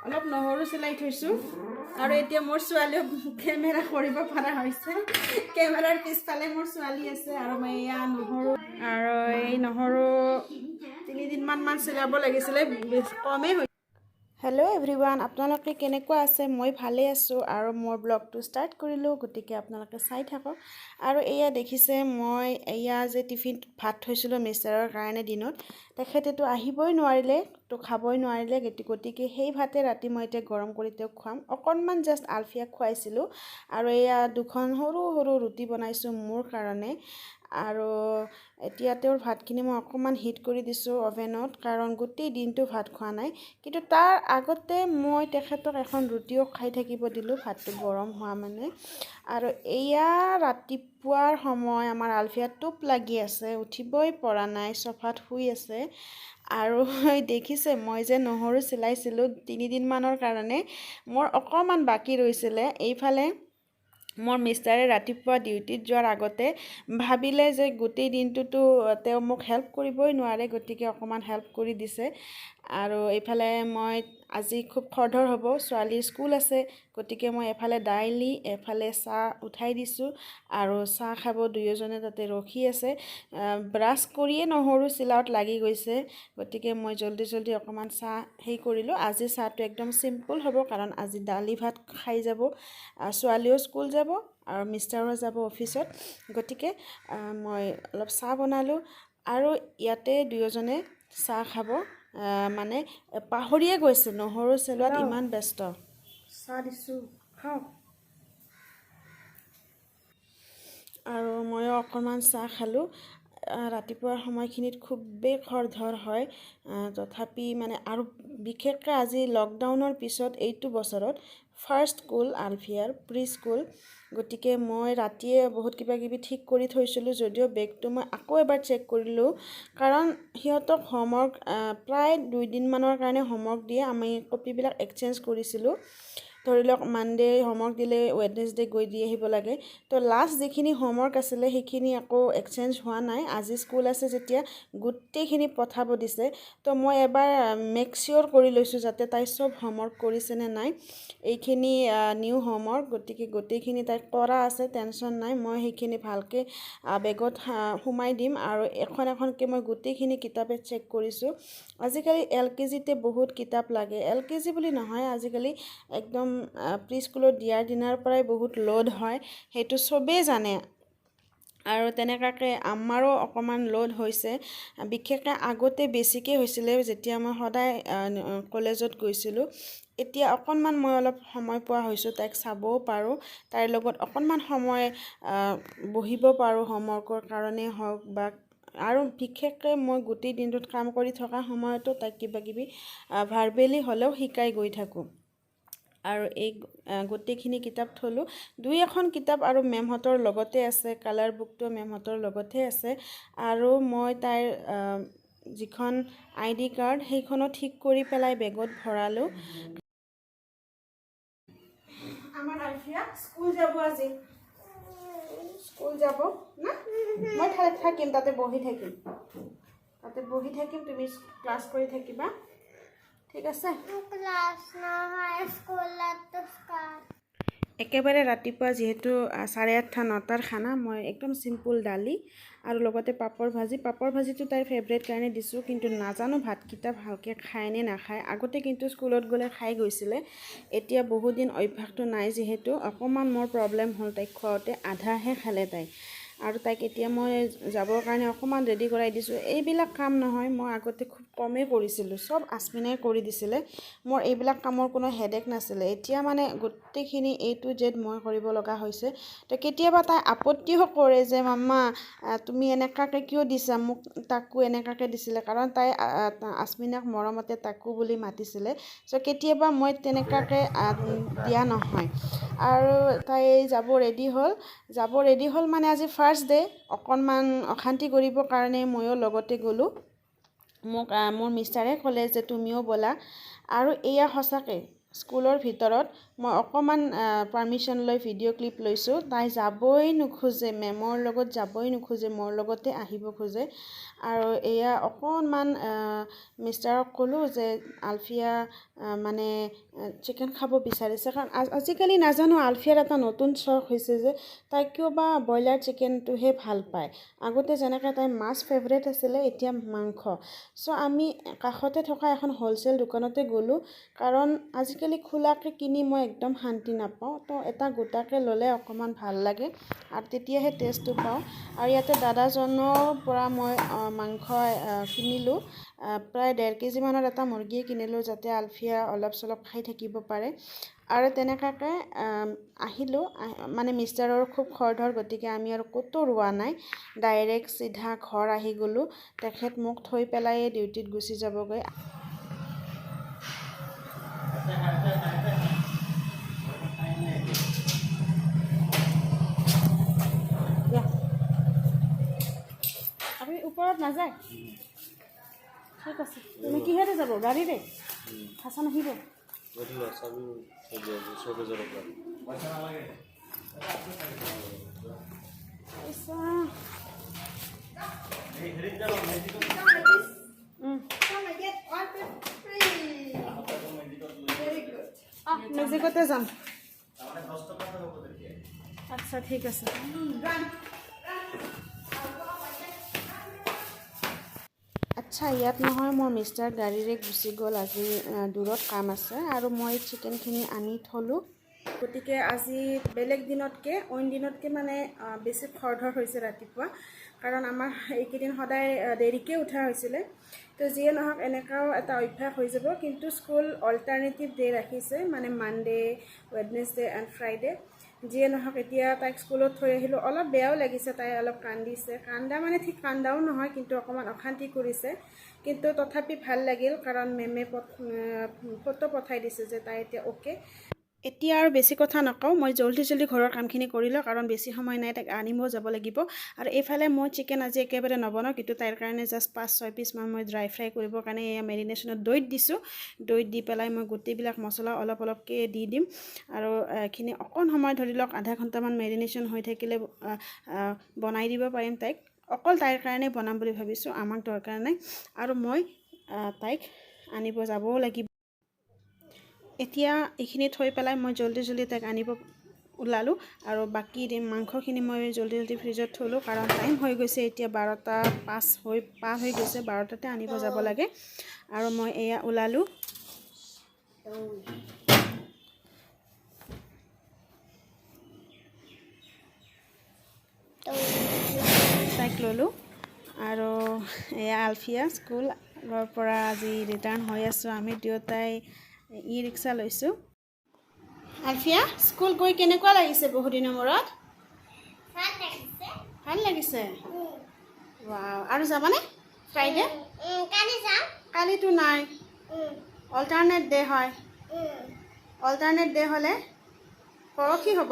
অলপ নহৰু চিলাই থৈছোঁ আৰু এতিয়া মোৰ ছোৱালীও কেমেৰা কৰিব পৰা হৈছে কেমেৰাৰ পিছফালে মোৰ ছোৱালী আছে আৰু মই এয়া নহৰু আৰু এই নহৰু 3 দিনমান চিলাব লাগিছিলে কমেই হৈ হেল্ল' এভৰিৱান আপোনালোকে কেনেকুৱা আছে মই ভালে আছোঁ আৰু মোৰ ব্লগটো ষ্টাৰ্ট কৰিলোঁ গতিকে আপোনালোকে চাই থাকক আৰু এয়া দেখিছে মই এয়া যে টিফিন ভাত থৈছিলোঁ মিষ্টাৰৰ কাৰণে দিনত তেখেতেতো আহিবই নোৱাৰিলে তো খাবই নোৱাৰিলে গতিকে সেই ভাতে ৰাতি মই এতিয়া গৰম কৰি তেওঁক খুৱাম অকণমান জাষ্ট আলফিয়াক খুৱাইছিলোঁ আৰু এয়া দুখন সৰু সৰু ৰুটি বনাইছোঁ মোৰ কাৰণে আৰু এতিয়া তেওঁৰ ভাতখিনি মই অকণমান হিট কৰি দিছোঁ অভেনত কাৰণ গোটেই দিনটো ভাত খোৱা নাই কিন্তু তাৰ আগতে মই তেখেতক এখন ৰুটিও খাই থাকিব দিলোঁ ভাতটো গৰম হোৱা মানে আৰু এয়া ৰাতিপুৱাৰ সময় আমাৰ আলফিয়া টোপ লাগি আছে উঠিবই পৰা নাই চফাত শুই আছে আৰু দেখিছে মই যে নহৰু চিলাইছিলোঁ 3 দিনমানৰ কাৰণে মোৰ অকণমান বাকী ৰৈছিলে এইফালে মোৰ মিষ্টাৰে ৰাতিপুৱা ডিউটিত যোৱাৰ আগতে ভাবিলে যে গোটেই দিনটোতো তেওঁ মোক হেল্প কৰিবই নোৱাৰে গতিকে অকণমান হেল্প কৰি দিছে আৰু এইফালে মই আজি খুব খৰধৰ হ'ব ছোৱালীৰ স্কুল আছে গতিকে মই এফালে দাইলি এফালে চাহ উঠাই দিছোঁ আৰু চাহ খাব দুয়োজনে তাতে ৰখি আছে ব্ৰাছ কৰিয়ে নহৰু চিলাওত লাগি গৈছে গতিকে মই জলদি অকণমান চাহ হেৰি কৰিলোঁ আজি চাহটো একদম চিম্পল হ'ব কাৰণ আজি দালি ভাত খাই যাব ছোৱালীও স্কুল যাব আৰু মিষ্টাৰো যাব অফিচত গতিকে মই অলপ চাহ বনালোঁ আৰু ইয়াতে দুয়োজনে চাহ খাব মানে পাহৰিয়ে গৈছে নহৰু চেলোৱাত ইমান ব্যস্ত চাহ দিছোঁ খাওক আৰু ময়ো অকণমান চাহ খালোঁ ৰাতিপুৱাৰ সময়খিনিত খুবেই খৰধৰ হয় তথাপি মানে আৰু বিশেষকৈ আজি লকডাউনৰ পিছত এইটো বছৰত ফাৰ্ষ্ট স্কুল আলফিয়াৰ প্ৰি স্কুল গতিকে মই ৰাতিয়ে বহুত কিবাকিবি ঠিক কৰি থৈছিলোঁ যদিও বেগটো মই আকৌ এবাৰ চেক কৰিলোঁ কাৰণ সিহঁতক হোমৱৰ্ক প্ৰায় 2 দিনমানৰ কাৰণে হোমৱৰ্ক দিয়ে আমি কপিবিলাক এক্সচেঞ্জ কৰিছিলোঁ ধৰি লওক মানডে হোমৱৰ্ক দিলে ৱেডনেছডে গৈ দি আহিব লাগে তো লাষ্ট যিখিনি হোমৱৰ্ক আছিলে সেইখিনি আকৌ এক্সচেঞ্জ হোৱা নাই আজি স্কুল আছে যেতিয়া গোটেইখিনি পঠাব দিছে তো মই এবাৰ মেক চিয়ৰ কৰি লৈছোঁ যাতে তাই চব হোমৱৰ্ক কৰিছে নে নাই এইখিনি নিউ হোমৱৰ্ক গতিকে গোটেইখিনি তাইক পৰা আছে টেনশ্যন নাই মই সেইখিনি ভালকৈ বেগত সোমাই দিম আৰু এখনকৈ মই গোটেইখিনি কিতাপে চেক কৰিছোঁ আজিকালি LKGতে বহুত কিতাপ লাগে LKG বুলি নহয় আজিকালি একদম প্ৰি স্কুলত দিয়াৰ দিনাৰ পৰাই বহুত লোড হয় সেইটো চবেই জানে আৰু তেনেকুৱাকৈ আমাৰো অকণমান লোড হৈছে বিশেষকৈ আগতে বেছিকৈ হৈছিলে যেতিয়া মই সদায় কলেজত গৈছিলোঁ এতিয়া অকণমান মই অলপ সময় পোৱা হৈছোঁ তাইক চাবও পাৰোঁ তাইৰ লগত অকণমান সময় বহিব পাৰোঁ হোমৱৰ্কৰ কাৰণেই হওক বা আৰু বিশেষকৈ মই গোটেই দিনটোত কাম কৰি থকা সময়তো তাইক কিবাকিবি ভাৰ্বেলি হ'লেও শিকাই গৈ থাকোঁ আৰু এই গোটেইখিনি কিতাপ থলোঁ 2-এখন কিতাপ আৰু মেমহঁতৰ লগতে আছে কালাৰ বুকটো মেমহঁতৰ লগতে আছে আৰু মই তাইৰ যিখন ID কাৰ্ড সেইখনো ঠিক কৰি পেলাই বেগত ভৰালোঁ আমাৰ আলফিয়া স্কুল যাব আজি স্কুল যাব না মই থাকিম তাতে বহি থাকিম তুমি ক্লাছ কৰি থাকিবা ঠিক আছে একেবাৰে ৰাতিপুৱা যিহেতু 8:30-9টাৰ খানা মই একদম চিম্পুল দালি আৰু লগতে পাপৰ ভাজিটো তাইৰ ফেভৰেট কাৰণে দিছোঁ কিন্তু নাজানো ভাতকেইটা ভালকৈ খায় নে নাখায় আগতে কিন্তু স্কুলত গ'লে খাই গৈছিলে এতিয়া বহুত দিন অভ্যাসটো নাই যিহেতু অকণমান মোৰ প্ৰব্লেম হ'ল তাইক খুৱাওঁতে আধাহে খালে তাই আৰু তাইক এতিয়া মই যাবৰ কাৰণে অকণমান ৰেডি কৰাই দিছোঁ এইবিলাক কাম নহয় মই আগতে খুব কমেই কৰিছিলোঁ চব আস্মিনাই কৰি দিছিলে মোৰ এইবিলাক কামৰ কোনো হেডেক নাছিলে এতিয়া মানে গোটেইখিনি A to Z মই কৰিব লগা হৈছে তো কেতিয়াবা তাই আপত্তিও কৰে যে মাম্মা তুমি এনেকুৱাকৈ কিয় দিছা মোক তাকো এনেকুৱাকৈ দিছিলে কাৰণ তাই আস্মিনাক মৰমতে তাকো বুলি মাতিছিলে চ' কেতিয়াবা মই তেনেকুৱাকৈ দিয়া নহয় আৰু তাই যাব ৰেডি হ'ল মানে আজি ফাৰ্ষ্ট ডে অকণমান অশান্তি কৰিবৰ কাৰণে ময়ো লগতে গ'লোঁ মোক মোৰ মিষ্টাৰে ক'লে যে তুমিও ব'লা আৰু এয়া সঁচাকৈ স্কুলৰ ভিতৰত মই অকণমান পাৰ্মিশ্যন লৈ ভিডিঅ' ক্লিপ লৈছোঁ। তাই যাবই নোখোজে, মেমৰ লগত যাবই নোখোজে, মোৰ লগতে আহিব খোজে। আৰু এয়া অকণমান মিষ্টাৰক ক'লোঁ যে আলফিয়া মানে চিকেন খাব বিচাৰিছে, কাৰণ আজিকালি নাজানো আলফিয়াৰ এটা নতুন চখ হৈছে যে তাই কিয় বা ব্ৰইলাৰ চিকেনটোহে ভাল পায়। আগতে যেনেকৈ তাই মাছ ফেভৰেট আছিলে, এতিয়া মাংস। চ' আমি কাষতে থকা এখন হ'লচেল দোকানতে গ'লোঁ, কাৰণ আজিকালি খোলাকৈ কিনি মই একদম শান্তি নাপাওঁ। তো এটা গোটাকৈ ল'লে অকণমান ভাল লাগে আৰু তেতিয়াহে টেষ্টটো পাওঁ। আৰু ইয়াতে দাদাজনৰ পৰা মই মাংস কিনিলোঁ, প্ৰায় 1.5 কেজিমানৰ এটা মুৰ্গীয়ে কিনিলোঁ, যাতে আলফিয়া অলপ চলপ খাই থাকিব পাৰে। আৰু তেনেকুৱাকৈ আহিলোঁ, মানে মিষ্টাৰৰ খুব খৰধৰ, গতিকে আমি আৰু ক'তো ৰোৱা নাই, ডাইৰেক্ট চিধা ঘৰ আহি গ'লোঁ। তেখেত মোক থৈ পেলাই ডিউটিত গুচি যাবগৈ। আপুনি ওপৰত নাযায়? ঠিক আছে। তুমি কিহেৰে যাব? গাড়ীৰে? হাছান আহিব? মেজিকতে যাম। আচ্ছা ঠিক আছে। আচ্ছা, ইয়াত নহয়, মোৰ মিষ্টাৰ গাড়ীৰে গুচি গ'ল, আজি দূৰত কাম আছে, আৰু মই চিকেনখিনি আনি থলোঁ। গতিকে আজি বেলেগ দিনতকৈ, অইন দিনতকৈ মানে বেছি খৰধৰ হৈছে ৰাতিপুৱা, কাৰণ আমাৰ এইকেইদিন সদায় দেৰিকৈ উঠা হৈছিলে। তো যিয়ে নহওক এনেকুৱাও এটা অভ্যাস হৈ যাব। কিন্তু স্কুল অল্টাৰনেটিভ ডে ৰাখিছে, মানে মানডে, ৱেডনেছডে এণ্ড ফ্ৰাইডে। যিয়ে নহওক এতিয়া তাইক স্কুলত থৈ আহিলোঁ। অলপ বেয়াও লাগিছে, তাই অলপ কান্দিছে। কান্দা মানে ঠিক কান্দাও নহয়, কিন্তু অকণমান অশান্তি কৰিছে। কিন্তু তথাপি ভাল লাগিল, কাৰণ মেমে ফটো পঠাই দিছে যে তাই এতিয়া অ'কে। এতিয়া আৰু বেছি কথা নকওঁ, মই জল্দি ঘৰৰ কামখিনি কৰি লওঁ, কাৰণ বেছি সময় নাই, তাইক আনিব যাব লাগিব। আৰু এইফালে মই চিকেন আজি একেবাৰে নবনাওঁ, কিন্তু তাইৰ কাৰণে জাষ্ট 5-6 পিচমান মই ড্ৰাই ফ্ৰাই কৰিবৰ কাৰণে এয়া মেৰিনেশ্যনত দৈত দিছোঁ। দৈত দি পেলাই মই গোটেইবিলাক মছলা অলপকৈ দি দিম। আৰু এইখিনি অকণ সময়, ধৰি লওক আধা ঘণ্টামান মেৰিনেশ্যন হৈ থাকিলে বনাই দিব পাৰিম তাইক। অকল তাইৰ কাৰণে বনাম বুলি ভাবিছোঁ, আমাক দৰকাৰ নাই। আৰু মই তাইক আনিব যাবও লাগিব। এতিয়া এইখিনি থৈ পেলাই মই জল্দি তাইক আনিব ওলালোঁ। আৰু বাকী মাংসখিনি মই জল্দি ফ্ৰিজত থলোঁ, কাৰণ টাইম হৈ গৈছে এতিয়া 12টা পাৰ হৈ গৈছে, 12টাতে আনিব যাব লাগে। আৰু মই এয়া ওলালোঁ। তাইক ল'লোঁ। আৰু এয়া আলফিয়া স্কুলৰ পৰা আজি ৰিটাৰ্ণ হৈ আছোঁ। আমি দুয়োটাই ই ৰিক্সা লৈছোঁ। আলফিয়া, স্কুল গৈ কেনেকুৱা লাগিছে বহুদিনৰ মূৰত? ভাল লাগিছে। ৱাও। আৰু যাবানে ফ্ৰাইডে? কালিতো নাই, অল্টাৰনেট ডে হয়। অল্টাৰনেট ডে হ'লে পৰহি হ'ব।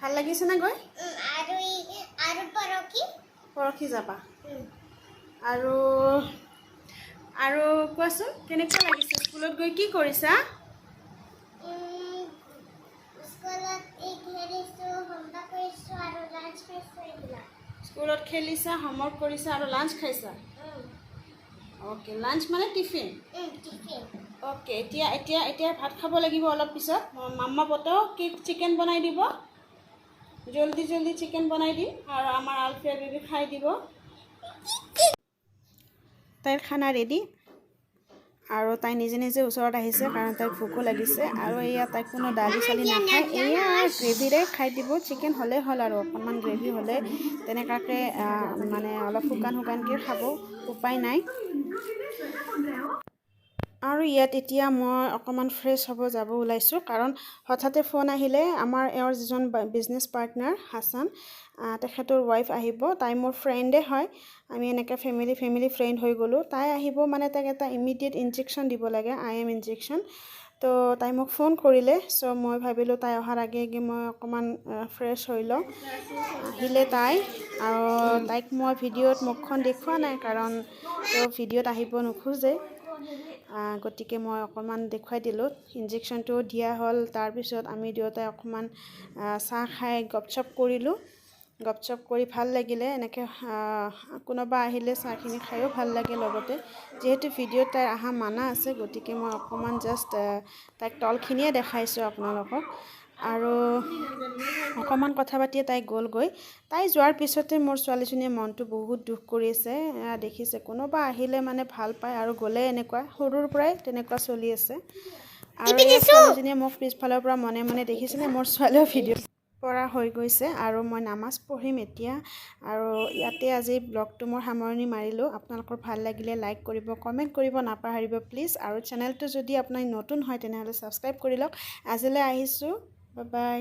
ভাল লাগিছেনে গৈ? পৰহি যাবা। আৰু কোৱাচোন, কেনেকুৱা লাগিছে স্কুলত গৈ? কি কৰিছা? স্কুলত খেলিছা, হোমৱৰ্ক কৰিছা আৰু লাঞ্চ খাইছা? অ'কে, লাঞ্চ মানে টিফিন? অ'কে, এতিয়া ভাত খাব লাগিব অলপ পিছত। মাম্মা পতাও চিকেন বনাই দিব, জল্দি চিকেন বনাই দিম, আৰু আমাৰ আলফিয়া বেবী খাই দিব। তাইৰ খানা ৰেডি, আৰু তাই নিজে ওচৰত আহিছে, কাৰণ তাইৰ ভোকো লাগিছে। আৰু এয়া তাইক কোনো দালি চালি নাখায়, এয়া গ্ৰেভিৰে খাই দিব। চিকেন হ'লেই হ'ল, আৰু অকণমান গ্ৰেভি হ'লে তেনেকুৱাকৈ মানে অলপ শুকানকৈ খাব, উপায় নাই। আৰু ইয়াত এতিয়া মই অকণমান ফ্ৰেছ হ'ব যাব ওলাইছোঁ, কাৰণ হঠাতে ফোন আহিলে। আমাৰ এওঁৰ যিজন বিজনেছ পাৰ্টনাৰ হাছান, তেখেতৰ ৱাইফ আহিব। তাই মোৰ ফ্ৰেণ্ডে হয়, আমি এনেকৈ ফেমিলি ফ্ৰেণ্ড হৈ গ'লোঁ। তাই আহিব মানে তাইক এটা ইমিডিয়েট ইনজেকশ্যন দিব লাগে, IM ইনজেকশ্যন। তো তাই মোক ফোন কৰিলে। চ' মই ভাবিলোঁ তাই অহাৰ আগে মই অকণমান ফ্ৰেছ হৈ লওঁ। আহিলে তাই, আৰু তাইক মই ভিডিঅ'ত মুখখন দেখুওৱা নাই, কাৰণ তেওঁ ভিডিঅ'ত আহিব নোখোজে। গতিকে মই অকণমান দেখুৱাই দিলোঁ। ইনজেকশ্যনটো দিয়া হ'ল। তাৰপিছত আমি দুয়োটাই অকণমান চাহ খাই গপচপ কৰিলোঁ। গপচপ কৰি ভাল লাগিলে। এনেকৈ কোনোবা আহিলে চাহখিনি খায়ো ভাল লাগে লগতে। যিহেতু ভিডিঅ'ত তাইৰ অহা মানা আছে, গতিকে মই অকণমান জাষ্ট তাইক তলখিনিয়ে দেখাইছোঁ আপোনালোকক। আৰু অকণমান কথা পাতিয়ে তাই গ'লগৈ। তাই যোৱাৰ পিছতে মোৰ ছোৱালীজনীয়ে মনটো বহুত দুখ কৰিছে। দেখিছে কোনোবা আহিলে মানে ভাল পায় আৰু গ'লে এনেকুৱা, সৰুৰ পৰাই তেনেকুৱা চলি আছে। আৰু এই ছোৱালীজনীয়ে মোক পিছফালৰ পৰা মনে মনে দেখিছেনে, মোৰ ছোৱালীও ভিডিঅ' পৰা হৈ গৈছে। আৰু মই নামাজ পঢ়িম এতিয়া। আৰু ইয়াতে আজি ব্লগটো মই সামৰণি মাৰিলোঁ। আপোনালোকৰ ভাল লাগিলে লাইক কৰিব, কমেণ্ট কৰিব নাপাহৰিব প্লিজ। আৰু চেনেলটো যদি আপুনি নতুন হয় তেনেহ'লে ছাবস্ক্ৰাইব কৰি লওক। আজিলৈ আহিছোঁ, বাই বাই।